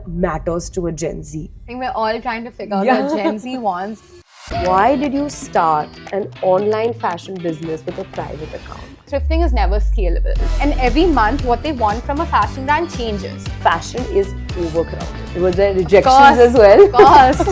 matters to a Gen Z? I think we're all trying to figure out what Gen Z wants. Why did you start an online fashion business with a private account? Thrifting is never scalable. And every month, what they want from a fashion brand changes. Fashion is overcrowded. Were there rejections as well? Of course.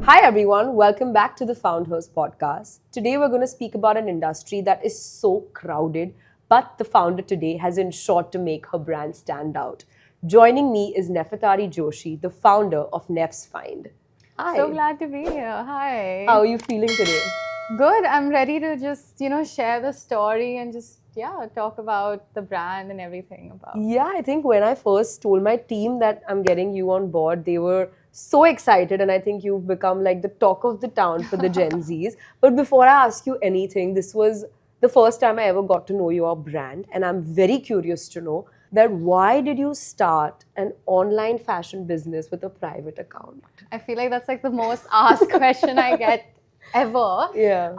Hi everyone, welcome back to the Founders podcast. Today we're going to speak about an industry that is so crowded, but the founder today has ensured to make her brand stand out. Joining me is Nefertari Joshi, the founder of Nef's Find. Hi. So glad to be here. Hi. How are you feeling today? Good. I'm ready to just, share the story and just, talk about the brand and everything about. Yeah, I think when I first told my team that I'm getting you on board, they were so excited, and I think you've become like the talk of the town for the Gen Zs. But before I ask you anything, this was the first time I ever got to know your brand, and I'm very curious to know that why did you start an online fashion business with a private account? I feel like that's like the most asked question I get ever. Yeah.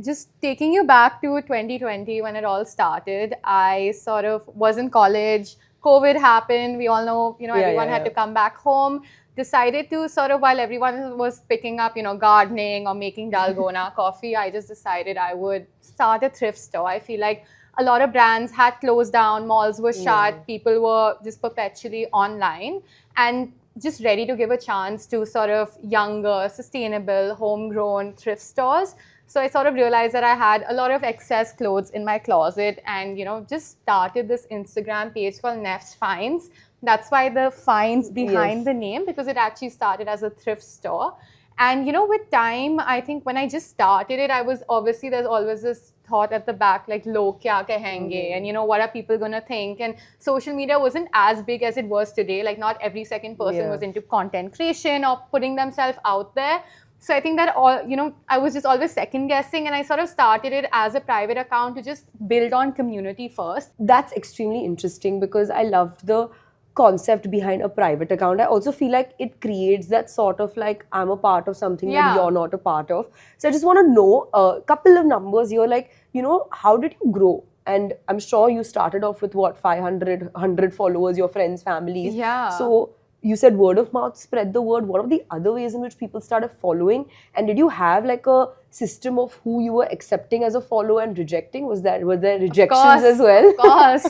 Just taking you back to 2020 when it all started, I sort of was in college. COVID happened. We all know, everyone had to come back home. Decided to sort of, while everyone was picking up, gardening or making dalgona coffee, I just decided I would start a thrift store. I feel like a lot of brands had closed down, malls were shut, people were just perpetually online and just ready to give a chance to sort of younger, sustainable, homegrown thrift stores. So I sort of realized that I had a lot of excess clothes in my closet and, just started this Instagram page called Nef's Finds. That's why the finds behind the name, because it actually started as a thrift store. And, with time, I think when I just started it, there's always this thought at the back, like, log kya kahenge? And, what are people going to think? And social media wasn't as big as it was today. Like, not every second person was into content creation or putting themselves out there. So I think that I was just always second guessing, and I sort of started it as a private account to just build on community first. That's extremely interesting because I loved the concept behind a private account. I also feel like it creates that sort of like I'm a part of something that you're not a part of. So I just want to know a couple of numbers here, like, how did you grow? And I'm sure you started off with 500, 100 followers, your friends, families. Yeah. So you said word of mouth, spread the word. What are the other ways in which people started following? And did you have like a system of who you were accepting as a follower and rejecting? Were there rejections as well? Of course.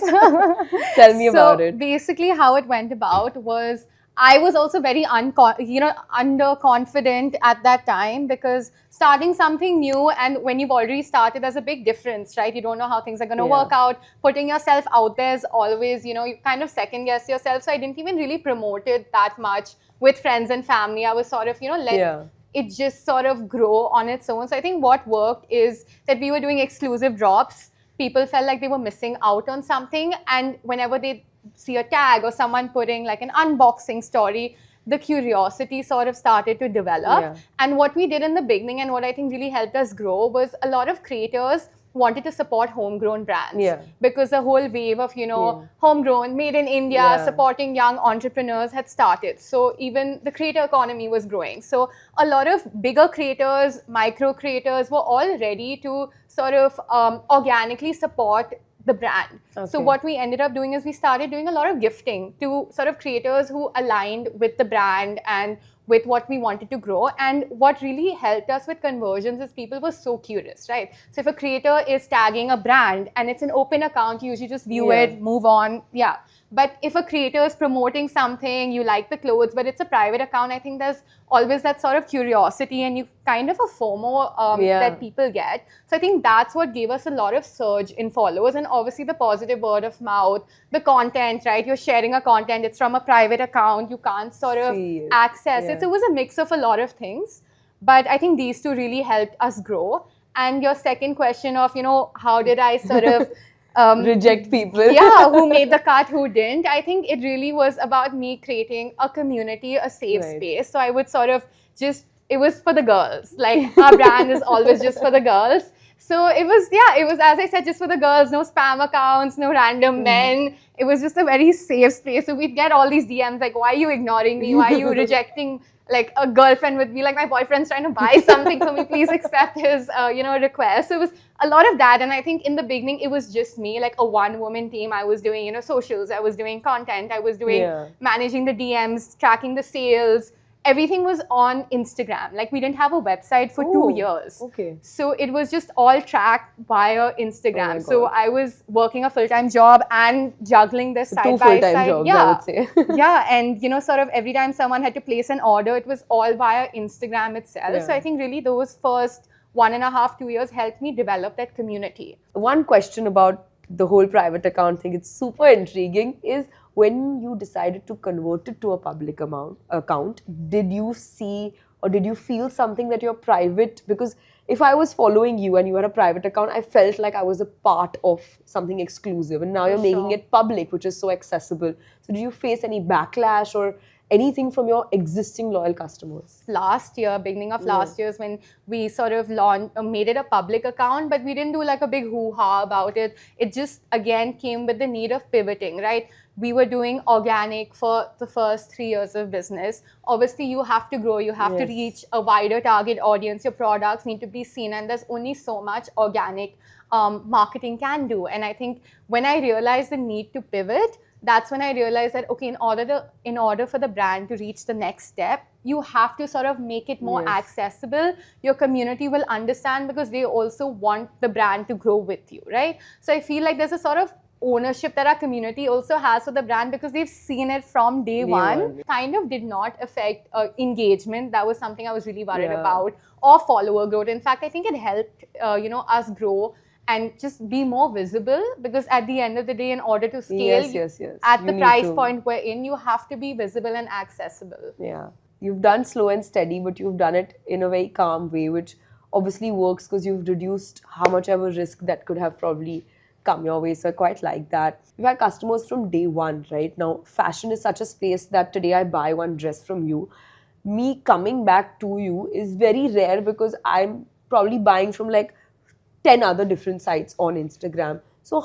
Tell me about it. So basically how it went about was I was also very underconfident at that time, because starting something new and when you've already started, there's a big difference, right? You don't know how things are going to work out. Putting yourself out there is always, you kind of second guess yourself. So I didn't even really promote it that much with friends and family. I was sort of, let it just sort of grow on its own. So I think what worked is that we were doing exclusive drops. People felt like they were missing out on something. And whenever they see a tag or someone putting like an unboxing story, the curiosity sort of started to develop. And what we did in the beginning and what I think really helped us grow was a lot of creators wanted to support homegrown brands, because the whole wave of, homegrown, made in India, supporting young entrepreneurs had started. So even the creator economy was growing. So a lot of bigger creators, micro creators were all ready to sort of organically support the brand. So what we ended up doing is we started doing a lot of gifting to sort of creators who aligned with the brand and with what we wanted to grow. And what really helped us with conversions is people were so curious, right? So if a creator is tagging a brand and it's an open account, you usually just view it, move on. But if a creator is promoting something, you like the clothes, but it's a private account, I think there's always that sort of curiosity and you kind of a FOMO that people get. So I think that's what gave us a lot of surge in followers, and obviously the positive word of mouth, the content, right? You're sharing a content, it's from a private account, you can't sort of access it. So it was a mix of a lot of things. But I think these two really helped us grow. And your second question of, how did I sort of reject people? Who made the cut, who didn't. I think it really was about me creating a community, a safe space. So I would sort of it was for the girls. Like, our brand is always just for the girls. So it was, as I said, just for the girls, no spam accounts, no random men. It was just a very safe space. So we'd get all these DMs like, why are you ignoring me? Why are you rejecting like a girlfriend with me? Like my boyfriend's trying to buy something for me. Please accept his, request. So it was a lot of that. And I think in the beginning, it was just me, like a one-woman team. I was doing, socials. I was doing content. I was doing managing the DMs, tracking the sales. Everything was on Instagram. Like we didn't have a website for 2 years. Okay. So it was just all tracked via Instagram. Oh so I was working a full-time job and juggling this side two by full-time side. jobs, I would say. Yeah, and sort of every time someone had to place an order, it was all via Instagram itself. Yeah. So I think really those first 1.5, 2 years helped me develop that community. One question about the whole private account thing, it's super intriguing, is when you decided to convert it to a public account, did you see or did you feel something that you're private? Because if I was following you and you had a private account, I felt like I was a part of something exclusive. And now you're making it public, which is so accessible. So did you face any backlash or anything from your existing loyal customers? Last year, beginning of last year, is when we sort of made it a public account, but we didn't do like a big hoo-ha about it. It just, again, came with the need of pivoting, right? We were doing organic for the first 3 years of business. Obviously, you have to grow. You have to reach a wider target audience. Your products need to be seen. And there's only so much organic marketing can do. And I think when I realized the need to pivot, that's when I realized that, okay, in order for the brand to reach the next step, you have to sort of make it more accessible. Your community will understand because they also want the brand to grow with you, right? So I feel like there's a sort of ownership that our community also has for the brand because they've seen it from day one. Kind of did not affect engagement. That was something I was really worried about, or follower growth. In fact, I think it helped us grow and just be more visible, because at the end of the day, in order to scale at the price point we're in, you have to be visible and accessible. Yeah. You've done slow and steady, but you've done it in a very calm way, which obviously works because you've reduced how much ever risk that could have probably come your way. So I quite like that. You've had customers from day one, right? Now, fashion is such a space that today I buy one dress from you. Me coming back to you is very rare because I'm probably buying from like 10 other different sites on Instagram. So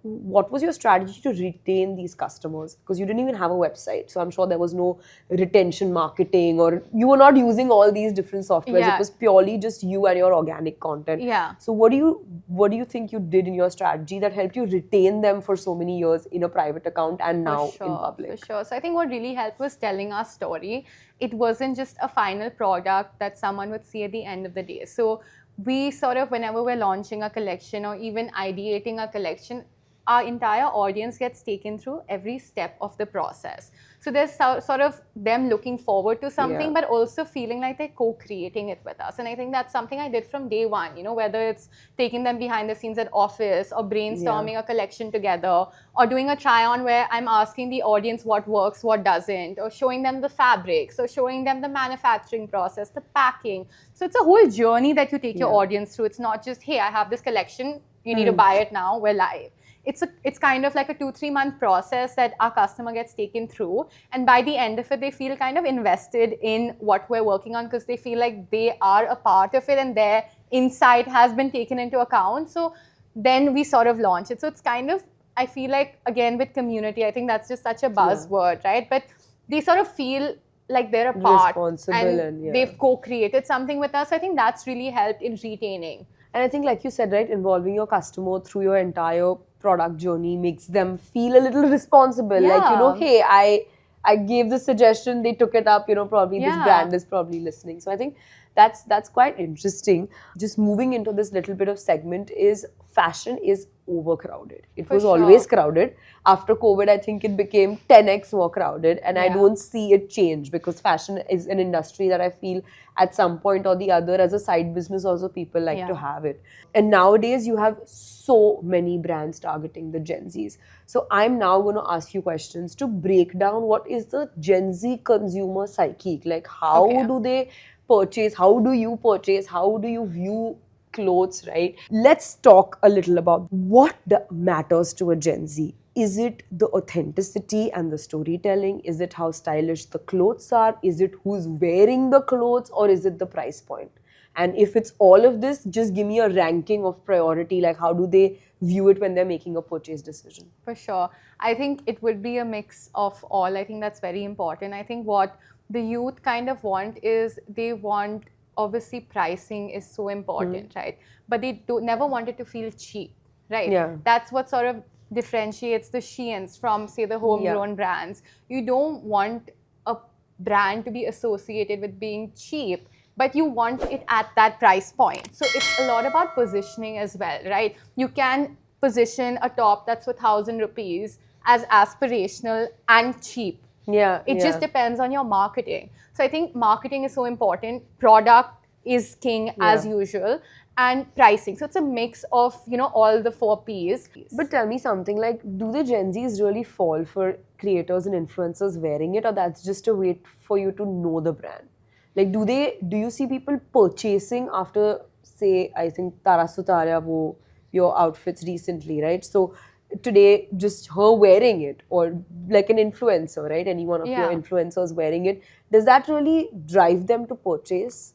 what was your strategy to retain these customers? Because you didn't even have a website. So I'm sure there was no retention marketing, or you were not using all these different softwares. It was purely just you and your organic content. So what do you think you did in your strategy that helped you retain them for so many years in a private account and now in public? For sure. So I think what really helped was telling our story. It wasn't just a final product that someone would see at the end of the day. So we sort of, whenever we're launching a collection or even ideating a collection, our entire audience gets taken through every step of the process. So there's sort of them looking forward to something, but also feeling like they're co-creating it with us. And I think that's something I did from day one, whether it's taking them behind the scenes at office or brainstorming a collection together, or doing a try-on where I'm asking the audience what works, what doesn't, or showing them the fabrics, or showing them the manufacturing process, the packing. So it's a whole journey that you take your audience through. It's not just, hey, I have this collection, you need to buy it now, we're live. It's kind of like a 2-3 month process that our customer gets taken through, and by the end of it, they feel kind of invested in what we're working on because they feel like they are a part of it and their insight has been taken into account. So then we sort of launch it. So it's kind of, I feel like, again, with community, I think that's just such a buzzword, right? But they sort of feel like they're a part and they've co-created something with us. So I think that's really helped in retaining. And I think, like you said, right, involving your customer through your entire product journey makes them feel a little responsible. Like, hey, I gave the suggestion, they took it up, probably this brand is probably listening. So I think that's quite interesting. Just moving into this little bit of segment is fashion is overcrowded. It was always crowded. After COVID, I think it became 10x more crowded, and I don't see it change because fashion is an industry that I feel at some point or the other as a side business also people like to have it. And nowadays you have so many brands targeting the Gen Zs. So I'm now going to ask you questions to break down what is the Gen Z consumer psyche. Like how do they purchase? How do you purchase? How do you view clothes, right? Let's talk a little about what matters to a Gen Z. Is it the authenticity and the storytelling? Is it how stylish the clothes are? Is it who's wearing the clothes? Or is it the price point? And if it's all of this, just give me a ranking of priority. Like, how do they view it when they're making a purchase decision? For sure. I think it would be a mix of all. I think that's very important. I think what the youth kind of want is they want, obviously, pricing is so important, right? But they never want it to feel cheap, right? Yeah. That's what sort of differentiates the Sheins from, say, the homegrown brands. You don't want a brand to be associated with being cheap, but you want it at that price point. So it's a lot about positioning as well, right? You can position a top that's for 1,000 rupees as aspirational and cheap. Yeah. It just depends on your marketing. So I think marketing is so important. Product is king as usual, and pricing. So it's a mix of, all the 4 Ps. But tell me something, like, do the Gen Zs really fall for creators and influencers wearing it, or that's just a way for you to know the brand? Like, do you see people purchasing after, say, I think Tara Sutaria wo your outfits recently, right? So today, just her wearing it, or like an influencer, right? Any one of your influencers wearing it, does that really drive them to purchase?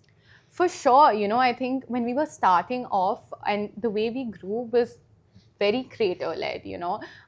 For sure. I think when we were starting off and the way we grew was very creator-led,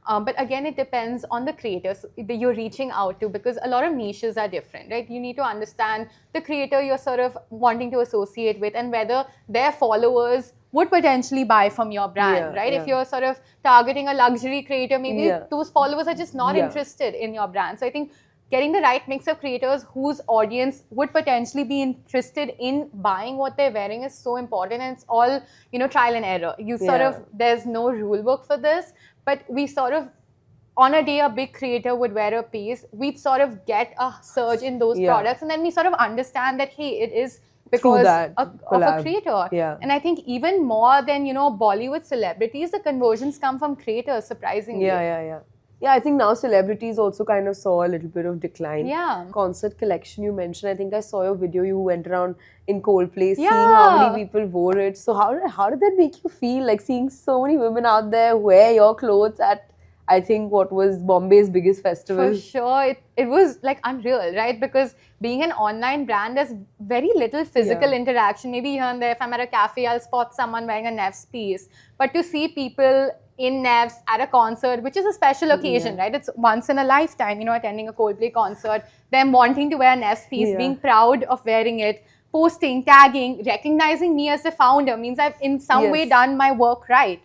But again, it depends on the creators that you're reaching out to, because a lot of niches are different, right? You need to understand the creator you're sort of wanting to associate with and whether their followers would potentially buy from your brand, right? If you're sort of targeting a luxury creator, maybe those followers are just not interested in your brand. So I think getting the right mix of creators whose audience would potentially be interested in buying what they're wearing is so important. And it's all, trial and error. There's no rule book for this, but we sort of, on a day a big creator would wear a piece, we'd sort of get a surge in those products, and then we sort of understand that, hey, it is because of a creator. And I think even more than, Bollywood celebrities, the conversions come from creators, surprisingly. Yeah, I think now celebrities also kind of saw a little bit of decline. Concert collection you mentioned, I think I saw your video, you went around in Coldplay seeing how many people wore it. So how did that make you feel, like seeing so many women out there wear your clothes at, I think, what was Bombay's biggest festival? For sure. It was like unreal, right? Because being an online brand, there's very little physical interaction. Maybe here and there, if I'm at a cafe, I'll spot someone wearing a Neff's piece. But to see people in Neff's at a concert, which is a special occasion, right? It's once in a lifetime, attending a Coldplay concert, them wanting to wear a Neff's piece, being proud of wearing it, posting, tagging, recognizing me as the founder means I've in some way done my work right?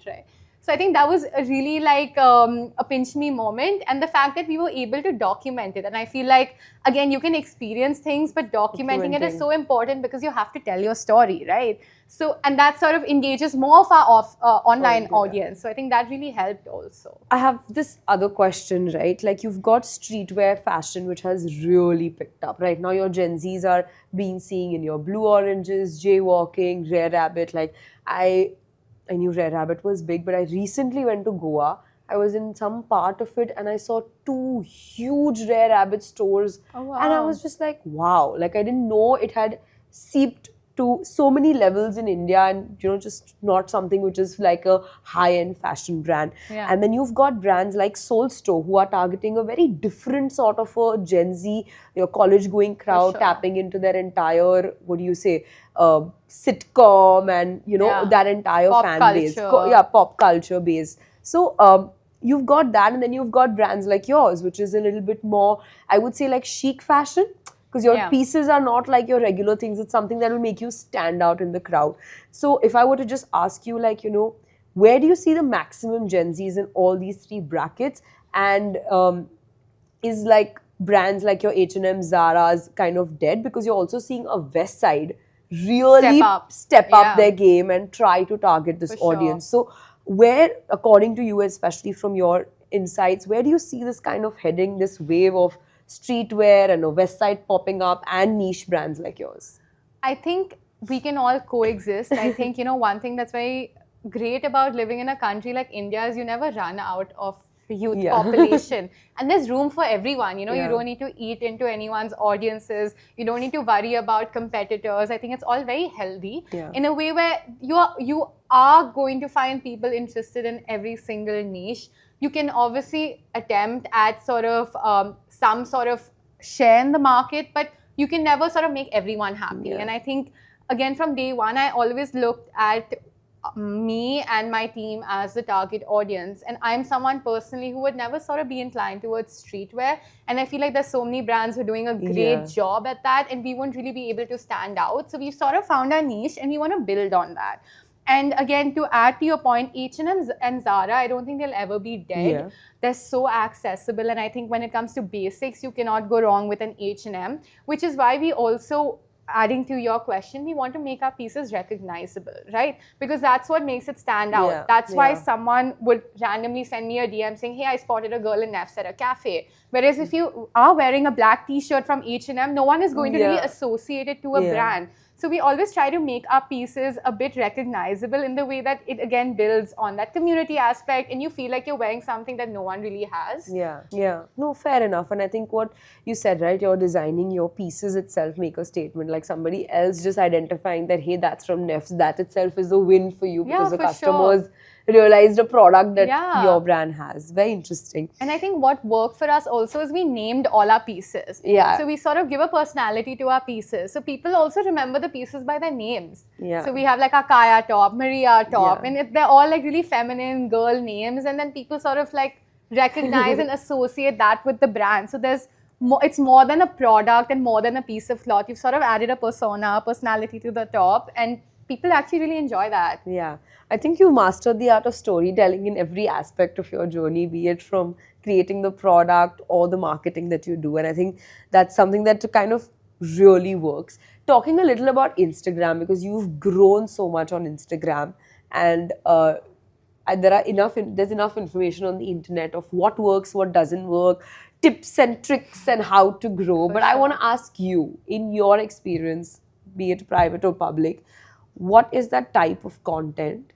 So I think that was a really like a pinch me moment, and the fact that we were able to document it. And I feel like, again, you can experience things, but documenting it is so important because you have to tell your story, right? So, and that sort of engages more of our online audience. So I think that really helped also. I have this other question, right? Like, you've got streetwear fashion, which has really picked up. Right now, your Gen Zs are being seen in your blue oranges, jaywalking, Rare Rabbit. Like, I knew Rare Rabbit was big, but I recently went to Goa. I was in some part of it and I saw 2 huge Rare Rabbit stores. Oh, wow. And I was just like, wow. Like, I didn't know it had seeped to so many levels in India, and just not something which is like a high-end fashion brand. And then you've got brands like Soul Store who are targeting a very different sort of a Gen Z, college-going crowd, tapping into their entire, sitcom and that entire pop fan culture. base, pop culture base. So you've got that, and then you've got brands like yours, which is a little bit more, I would say, like chic fashion. Because your pieces are not like your regular things. It's something that will make you stand out in the crowd. So if I were to just ask you, like, where do you see the maximum Gen Zs in all these 3 brackets? And is like brands like your H&M, Zara's kind of dead? Because you're also seeing a Westside really step up their game and try to target this audience. So where, according to you, especially from your insights, where do you see this kind of heading, this wave of streetwear and a Westside popping up and niche brands like yours? I think we can all coexist. I think, one thing that's very great about living in a country like India is you never run out of the youth population. And there's room for everyone. You don't need to eat into anyone's audiences. You don't need to worry about competitors. I think it's all very healthy in a way where you are going to find people interested in every single niche. You can obviously attempt at sort of some sort of share in the market, but you can never sort of make everyone happy. And I think again, from day one, I always looked at me and my team as the target audience. And I'm someone personally who would never sort of be inclined towards streetwear. And I feel like there's so many brands who are doing a great job at that, and we won't really be able to stand out. So we've sort of found our niche and we want to build on that. And again, to add to your point, H&M and Zara, I don't think they'll ever be dead. Yeah. They're so accessible. And I think when it comes to basics, you cannot go wrong with an H&M, which is why we also, adding to your question, we want to make our pieces recognizable, right? Because that's what makes it stand out. Yeah, That's why yeah. someone would randomly send me a DM saying, hey, I spotted a girl in Nef's at a cafe. Whereas if you are wearing a black t-shirt from H&M, no one is going to really Yeah. associate it to a Yeah. brand. So we always try to make our pieces a bit recognizable in the way that it again builds on that community aspect, and you feel like you're wearing something that no one really has. Yeah, yeah. No, fair enough. And I think what you said, right, you're designing your pieces itself make a statement. Like somebody else just identifying that, hey, that's from Nef's, that itself is a win for you Yeah, because the for customers realized a product that Yeah. your brand has. Very interesting. And I think what worked for us also is we named all our pieces. Yeah. So we sort of give a personality to our pieces. So people also remember the pieces by their names. Yeah. So we have like our Kaya top, Maria top, Yeah. and they're all like really feminine girl names. And then people sort of like recognize and associate that with the brand. So there's it's more than a product and more than a piece of cloth. You've sort of added a persona, a personality to the top, and people actually really enjoy that. Yeah. I think you mastered the art of storytelling in every aspect of your journey, be it from creating the product or the marketing that you do. And I think that's something that kind of really works. Talking a little about Instagram, because you've grown so much on Instagram, and there's enough information on the internet of what works, what doesn't work, tips and tricks and how to grow. But I want to ask you, in your experience, be it private or public, what is that type of content?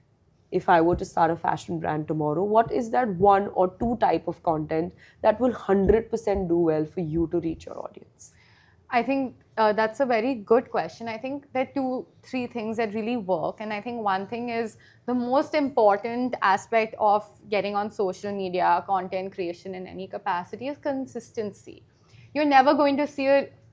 If I were to start a fashion brand tomorrow, what is that one or two type of content that will 100% do well for you to reach your audience? I think that's a very good question. I think there are 2-3 things that really work. And I think one thing is the most important aspect of getting on social media, content creation in any capacity is consistency. You're never going to see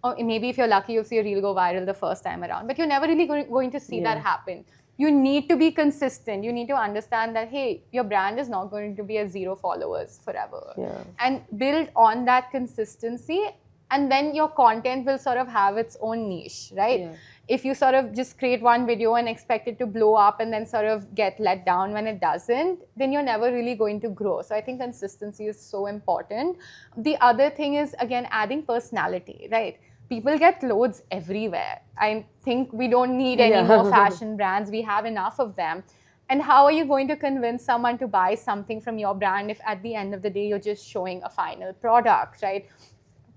or maybe if you're lucky, you'll see a reel go viral the first time around, but you're never really going to see that happen. You need to be consistent. You need to understand that, hey, your brand is not going to be at 0 followers forever. Yeah. And build on that consistency, and then your content will sort of have its own niche, right? Yeah. If you sort of just create one video and expect it to blow up and then sort of get let down when it doesn't, then you're never really going to grow. So I think consistency is so important. The other thing is, again, adding personality, right? People get clothes everywhere. I think we don't need any more fashion brands. We have enough of them. And how are you going to convince someone to buy something from your brand if at the end of the day you're just showing a final product, right?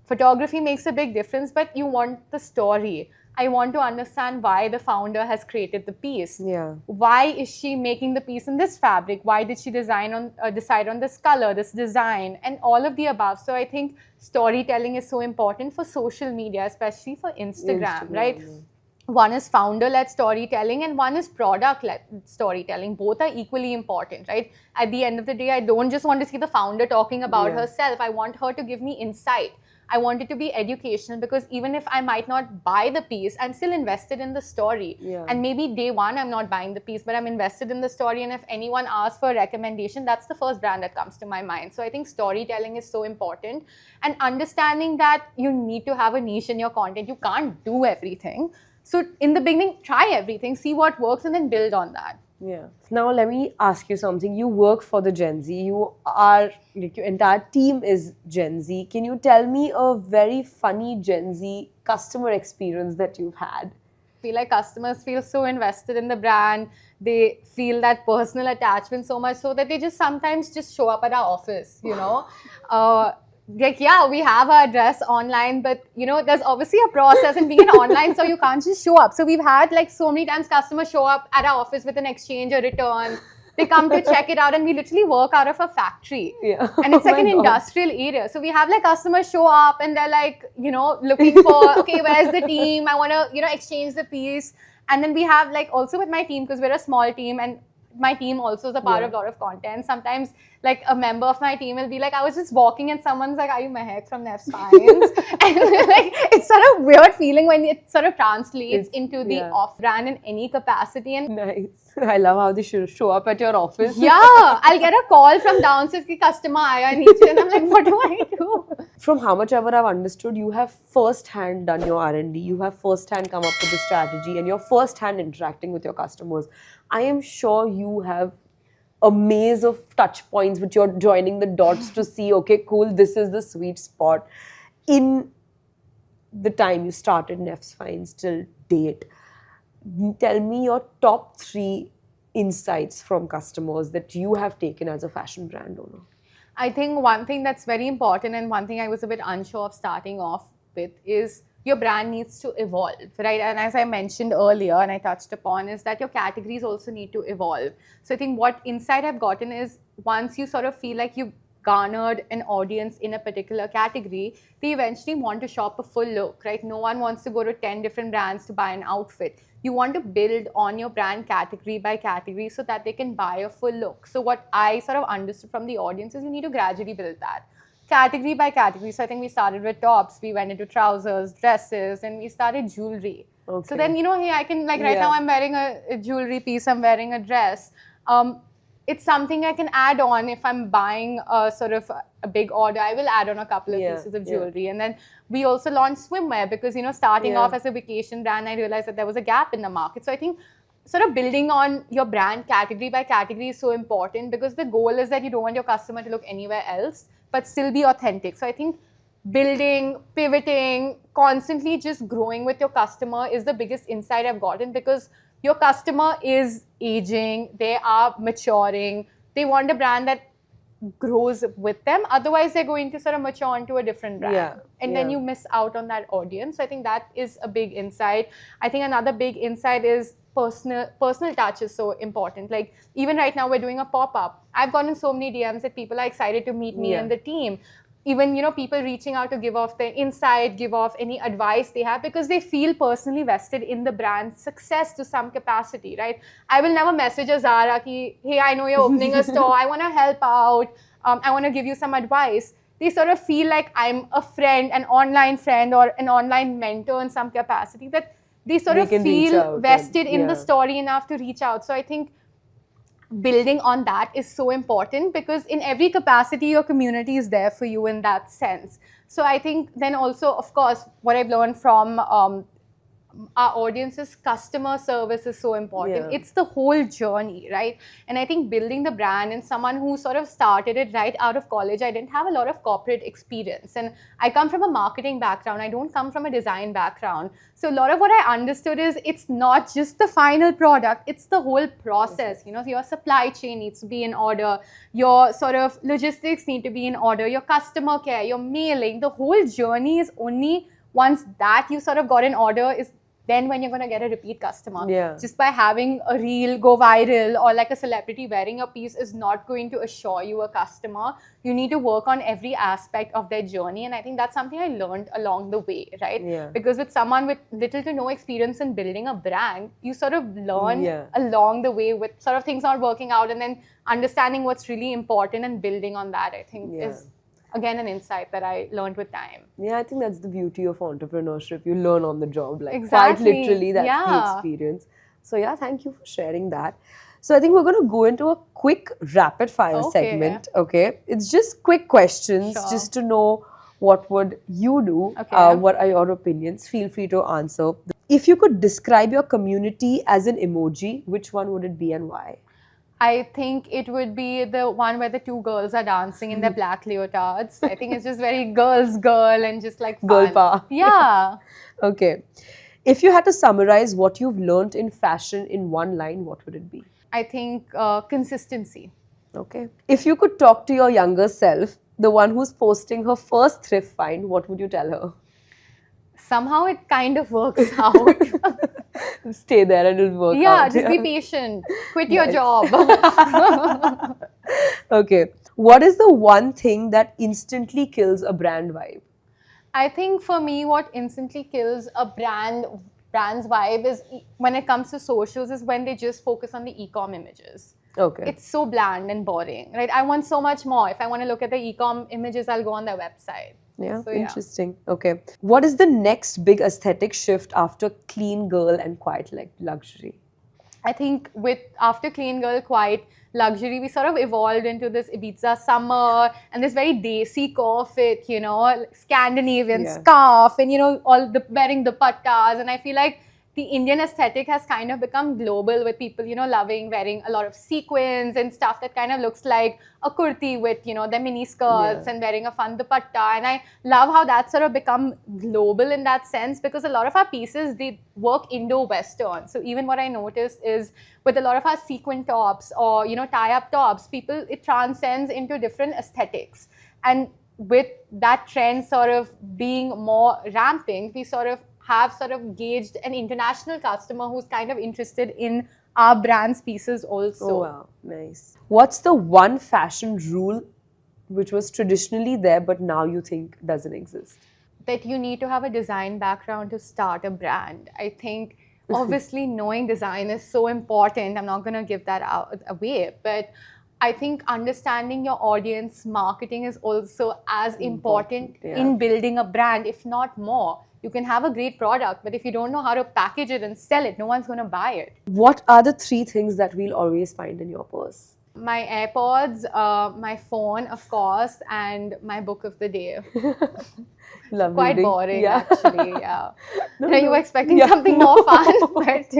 Photography makes a big difference, but you want the story. I want to understand why the founder has created the piece. Yeah. Why is she making the piece in this fabric? Why did she decide on this color, this design, and all of the above? So I think storytelling is so important for social media, especially for Instagram, right? One is founder-led storytelling and one is product-led storytelling. Both are equally important, right? At the end of the day, I don't just want to see the founder talking about herself. I want her to give me insight. I want it to be educational, because even if I might not buy the piece, I'm still invested in the story. And maybe day one, I'm not buying the piece, but I'm invested in the story. And if anyone asks for a recommendation, that's the first brand that comes to my mind. So I think storytelling is so important. And understanding that you need to have a niche in your content. You can't do everything. So in the beginning, try everything, see what works, and then build on that. Yeah. Now let me ask you something. You work for the Gen Z. You are, like, your entire team is Gen Z. Can you tell me a very funny Gen Z customer experience that you've had? I feel like customers feel so invested in the brand. They feel that personal attachment so much so that they just sometimes just show up at our office, you know. Like, yeah, we have our address online, but you know, there's obviously a process in being online, so you can't just show up. So we've had like so many times customers show up at our office with an exchange or return. They come to check it out, and we literally work out of a factory. And it's like an industrial area. So we have like customers show up and they're like, you know, looking for, okay, where's the team? I want to, you know, exchange the piece. And then we have like also with my team, because we're a small team, and my team also is a part of a lot of content. Sometimes like a member of my team will be like, I was just walking and someone's like, are you Mehak from Nef's Finds? And like, it's sort of weird feeling when it sort of translates into the off-brand in any capacity. And nice. I love how they show up at your office. Yeah, I'll get a call from downstairs, ki customer aaya niche, and I'm like, what do I do? From how much ever I've understood, you have first-hand done your R&D, you have first-hand come up with the strategy, and you're first-hand interacting with your customers. I am sure you have a maze of touch points which you're joining the dots to see, okay, cool, this is the sweet spot. In the time you started Nef's Finds till date, tell me your top 3 insights from customers that you have taken as a fashion brand owner. I think one thing that's very important and one thing I was a bit unsure of starting off with is your brand needs to evolve, right? And as I mentioned earlier and I touched upon is that your categories also need to evolve. So I think what insight I've gotten is once you sort of feel like you've garnered an audience in a particular category, they eventually want to shop a full look, right? No one wants to go to 10 different brands to buy an outfit. You want to build on your brand category by category so that they can buy a full look. So what I sort of understood from the audience is you need to gradually build that. Category by category. So I think we started with tops, we went into trousers, dresses, and we started jewelry. Okay. So then, hey, I can, like right now I'm wearing a jewelry piece, I'm wearing a dress. It's something I can add on if I'm buying a sort of a big order. I will add on a couple of pieces of jewelry. And then we also launched swimwear because, starting off as a vacation brand, I realized that there was a gap in the market. So I think sort of building on your brand category by category is so important because the goal is that you don't want your customer to look anywhere else, but still be authentic. So I think building, pivoting, constantly just growing with your customer is the biggest insight I've gotten because your customer is aging, they are maturing, they want a brand that grows with them. Otherwise, they're going to sort of mature into a different brand. And then you miss out on that audience. So I think that is a big insight. I think another big insight is personal touch is so important. Like even right now, we're doing a pop-up. I've gotten so many DMs that people are excited to meet me and the team. Even, people reaching out to give off their insight, give off any advice they have because they feel personally vested in the brand's success to some capacity, right? I will never message a Zara ki, hey, I know you're opening a store. I want to help out. I want to give you some advice. They sort of feel like I'm a friend, an online friend or an online mentor in some capacity that they sort of feel vested in the story enough to reach out. So I think building on that is so important because in every capacity, your community is there for you in that sense. So I think then also, of course, what I've learned from our audience's customer service is so important. It's the whole journey, right? And I think building the brand and someone who sort of started it right out of college, I didn't have a lot of corporate experience. And I come from a marketing background. I don't come from a design background. So a lot of what I understood is it's not just the final product, it's the whole process. Your supply chain needs to be in order. Your sort of logistics need to be in order. Your customer care, your mailing, the whole journey is only once that you sort of got an order is then when you're going to get a repeat customer. Just by having a reel go viral or like a celebrity wearing a piece is not going to assure you a customer. You need to work on every aspect of their journey. And I think that's something I learned along the way, right? Because with someone with little to no experience in building a brand, you sort of learn along the way with sort of things not working out and then understanding what's really important and building on that, I think is again an insight that I learned with time. Yeah, I think that's the beauty of entrepreneurship. You learn on the job, like quite literally, that's the experience. So yeah, thank you for sharing that. So I think we're going to go into a quick rapid fire segment. Okay, it's just quick questions just to know what would you do, what are your opinions. Feel free to answer. If you could describe your community as an emoji, which one would it be and why? I think it would be the one where the two girls are dancing in their black leotards. I think it's just very girl and just like fun. Girl power. Yeah. Okay. If you had to summarize what you've learned in fashion in one line, what would it be? I think consistency. Okay. If you could talk to your younger self, the one who's posting her first thrift find, what would you tell her? Somehow it kind of works out. Stay there and it'll work out. Yeah, just be patient. Quit your job. Okay. What is the one thing that instantly kills a brand vibe? I think for me, what instantly kills a brand brand's vibe is when it comes to socials is when they just focus on the e-com images. Okay. It's so bland and boring, right? I want so much more. If I want to look at the e-com images, I'll go on their website. Yeah, So, interesting. Okay. What is the next big aesthetic shift after clean girl and quiet like luxury? I think after Clean Girl, Quiet Luxury, we sort of evolved into this Ibiza summer and this very desi core fit, like Scandinavian scarf and, all the wearing dupattas. And I feel like the Indian aesthetic has kind of become global with people, loving wearing a lot of sequins and stuff that kind of looks like a kurti with, their mini skirts and wearing a fun dupatta. And I love how that's sort of become global in that sense because a lot of our pieces, they work Indo-Western. So even what I noticed is with a lot of our sequin tops or, tie-up tops, it transcends into different aesthetics. And with that trend sort of being more ramping, we have gauged an international customer who's kind of interested in our brand's pieces also. Oh, wow. Nice. What's the one fashion rule which was traditionally there but now you think doesn't exist? That you need to have a design background to start a brand. I think obviously knowing design is so important. I'm not going to give that away, but I think understanding your audience marketing is also as important in building a brand, if not more. You can have a great product, but if you don't know how to package it and sell it, no one's going to buy it. What are the 3 things that we'll always find in your purse? My AirPods, my phone, of course, and my book of the day. Love Quite reading. boring, actually. Yeah. No, You were expecting something more fun, but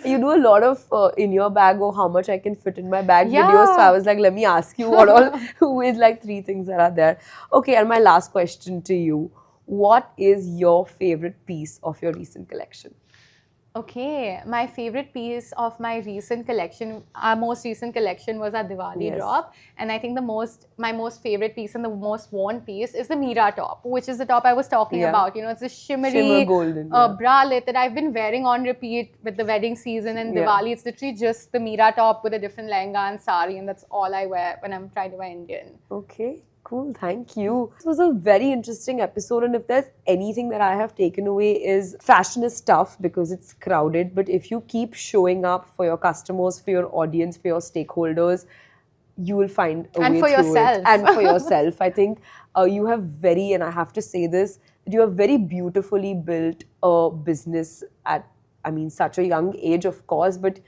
you do a lot of in your bag or how much I can fit in my bag Yeah. videos. So I was like, let me ask you what all who is like 3 things that are there. Okay, and my last question to you. What is your favorite piece of your recent collection? Okay, my favorite piece of my recent collection, our most recent collection was our Diwali drop. And I think my most favorite piece and the most worn piece is the Mira top, which is the top I was talking about. It's a shimmer golden bralette that I've been wearing on repeat with the wedding season and Diwali. It's literally just the Mira top with a different lehenga and sari, and that's all I wear when I'm trying to wear Indian. Okay. Cool, thank you. This was a very interesting episode, and if there's anything that I have taken away is fashion is tough because it's crowded, but if you keep showing up for your customers, for your audience, for your stakeholders, you will find a way through it. And for yourself. I think you have and I have to say this, that you have very beautifully built a business at, such a young age, of course, but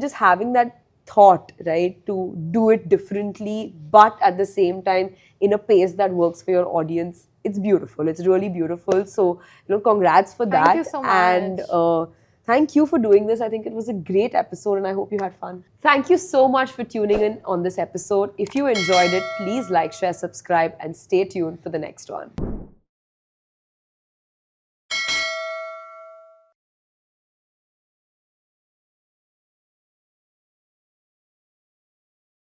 just having that thought, right, to do it differently, but at the same time in a pace that works for your audience. It's beautiful. It's really beautiful. So, congrats for that. Thank you so much. And thank you for doing this. I think it was a great episode and I hope you had fun. Thank you so much for tuning in on this episode. If you enjoyed it, please like, share, subscribe, and stay tuned for the next one.